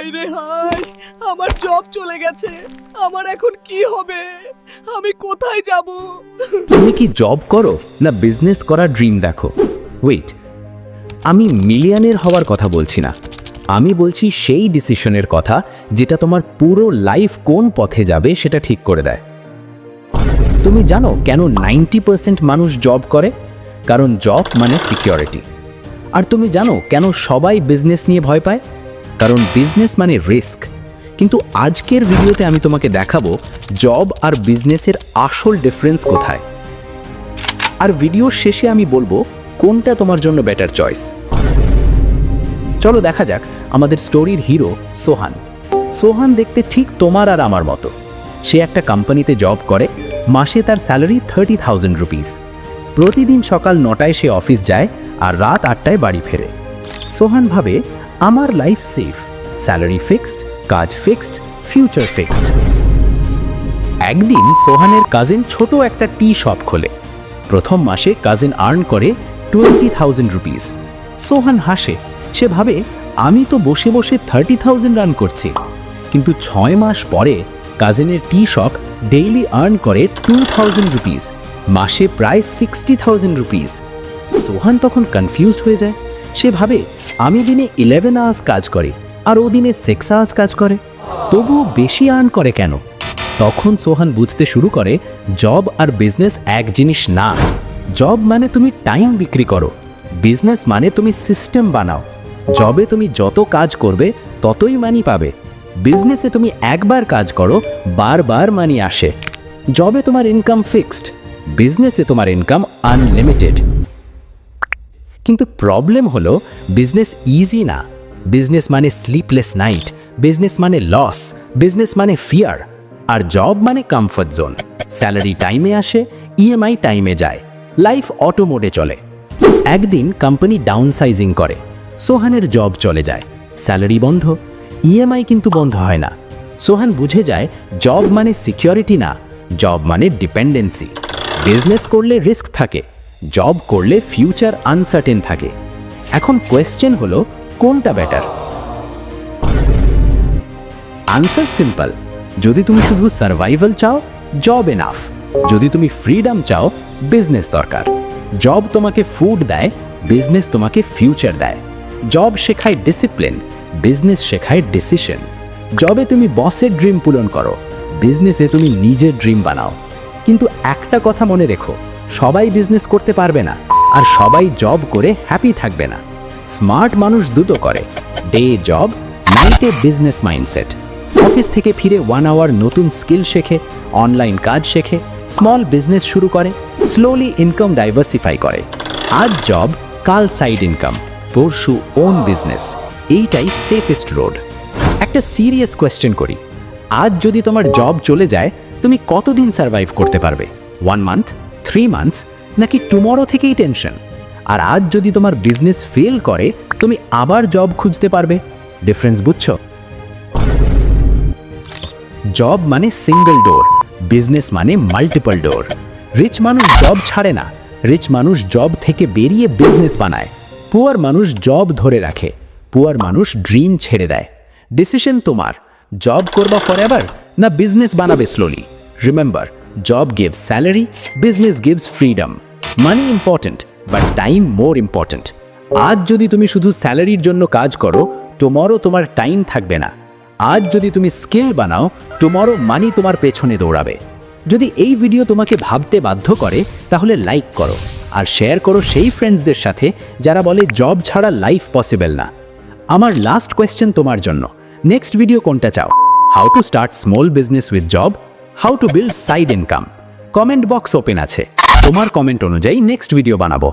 হায় রে হায়, আমার জব চলে গেছে। আমার এখন কি হবে? আমি কোথায় যাব? তুমি কি জব করো না বিজনেস করার ড্রিম দেখো? ওয়েট, আমি মিলিয়নের হওয়ার কথা বলছি না, আমি বলছি সেই ডিসিশনের কথা যেটা তোমার পুরো লাইফ কোন পথে যাবে সেটা ঠিক করে দেয়। তুমি জানো কেন 90% মানুষ জব করে? কারণ জব মানে সিকিউরিটি। আর তুমি জানো কেন সবাই বিজনেস নিয়ে ভয় পায়? কারণ বিজনেস মানে রিস্ক। কিন্তু আজকের ভিডিওতে আমি তোমাকে দেখাবো জব আর বিজনেসের আসল ডিফারেন্স কোথায়। আর ভিডিওর শেষে আমি বলবো কোনটা তোমার জন্য বেটার চয়েস। চলো দেখা যাক আমাদের স্টোরির হিরো সোহান। সোহান দেখতে ঠিক তোমার আর আমার মতো। সে একটা কোম্পানিতে জব করে, মাসে তার স্যালারি 30,000 রুপিস। প্রতিদিন সকাল 9টায় সে অফিস যায় আর রাত 8টায় বাড়ি ফেরে। সোহান ভাবে আমার লাইফ সেফ, স্যালারি ফিক্সড, কাজ ফিক্সড, ফিউচার ফিক্সড। একদিন সোহানের কাজিন ছোট একটা টি শপ খোলে। প্রথম মাসে কাজিন আর্ন করে 20,000 রুপিস। সোহান হাসে, সে ভাবে আমি তো বসে বসে 30,000 রান করছি। কিন্তু 6 মাস পরে কাজিনের টি শপ ডেইলি আর্ন করে 2,000 রুপিস, মাসে প্রায় 60,000 রুপিস। সোহান তখন কনফিউজড হয়ে যায়। সে ভাবে আমি দিনে 11 আওয়ার্স কাজ করি আর ও দিনে 6 আওয়ার্স কাজ করে, তবুও বেশি আর্ন করে কেন? তখন সোহান বুঝতে শুরু করে জব আর বিজনেস এক জিনিস না। জব মানে তুমি টাইম বিক্রি করো, বিজনেস মানে তুমি সিস্টেম বানাও। জবে তুমি যত কাজ করবে ততই মানি পাবে, বিজনেসে তুমি একবার কাজ করো, বারবার মানি আসে। জবে তোমার ইনকাম ফিক্সড, বিজনেসে তোমার ইনকাম আনলিমিটেড। কিন্তু প্রবলেম হলো বিজনেস ইজি না। বিজনেস মানে স্লিপলেস নাইট, বিজনেস মানে লস, বিজনেস মানে ফিয়ার। আর জব মানে কমফর্ট জোন। স্যালারি টাইমে আসে, ইএমআই টাইমে যায়, লাইফ অটো মোডে চলে। একদিন কোম্পানি ডাউনসাইজিং করে, সোহানের জব চলে যায়, স্যালারি বন্ধ, ইএমআই কিন্তু বন্ধ হয় না। সোহান বুঝে যায় জব মানে সিকিউরিটি না, জব মানে ডিপেন্ডেন্সি। বিজনেস করলে রিস্ক থাকে, জব করলে ফিউচার আনসার্টেন থাকে। এখন কোয়েশ্চেন হলো কোনটা বেটার? Answer simple. যদি তুমি শুধু সার্ভাইভাল চাও, জব এনাফ। যদি তুমি ফ্রিডম চাও, বিজনেস দরকার। জব তোমাকে ফুড দেয়, বিজনেস তোমাকে ফিউচার দেয়। জব শেখায় ডিসিপ্লিন, বিজনেস শেখায় ডিসিশন। জবে তুমি বসের ড্রিম পূরণ করো, বিজনেসে তুমি নিজের ড্রিম বানাও। কিন্তু একটা কথা মনে রেখো, সবাই বিজনেস করতে পারবে না আর সবাই জব করে হ্যাপি থাকবে না। স্মার্ট মানুষ দুটো করে, ডে জব, নাইটে বিজনেস মাইন্ডসেট। অফিস থেকে ফিরে 1 আওয়ার নতুন স্কিল শেখে, অনলাইন কাজ শেখে, স্মল বিজনেস শুরু করে, স্লোলি ইনকাম ডাইভার্সিফাই করে। আজ জব, কাল সাইড ইনকাম, পরশু ওন বিজনেস। এইটাই সেফেস্ট রোড। একটা সিরিয়াস কোয়েশ্চেন করি, আজ যদি তোমার জব চলে যায় তুমি কতদিন সার্ভাইভ করতে পারবে? 1 মান্থ, 3 মান্থস, নাকি টুমরো থেকেই টেনশন? আর আজ যদি তোমার বিজনেস ফেল করে তুমি আবার জব খুঁজতে পারবে? ডিফারেন্স বুঝছো? জব মানে সিঙ্গেল ডোর, বিজনেস মানে মাল্টিপল ডোর। রিচ মানুষ জব ছাড়ে না, রিচ মানুষ জব থেকে বেরিয়ে বিজনেস বানায়। পুয়ার মানুষ জব ধরে রাখে, পুয়ার মানুষ ড্রিম ছেড়ে দেয়। ডিসিশন তোমার, জব করবা ফরএভার না বিজনেস বানাবে slowly. Remember, job gives salary, business gives freedom. Money important but time more important. আজ যদি তুমি শুধু স্যালারির জন্য কাজ করো, টুমরো তোমার টাইম থাকবে না। আজ যদি তুমি স্কিল বানাও, টুমরো মানি তোমার পেছনে দৌড়াবে। যদি এই ভিডিও তোমাকে ভাবতে বাধ্য করে তাহলে লাইক করো আর শেয়ার করো সেই ফ্রেন্ডসদের সাথে যারা বলে জব ছাড়া লাইফ পসিবল না। আমার লাস্ট কোয়েশ্চেন তোমার জন্য, নেক্সট ভিডিও কোনটা চাও? How to start small business with job, how to build side income? Comment box open আছে, তোমার কমেন্ট অনুযায়ী নেক্সট ভিডিও বানাবো।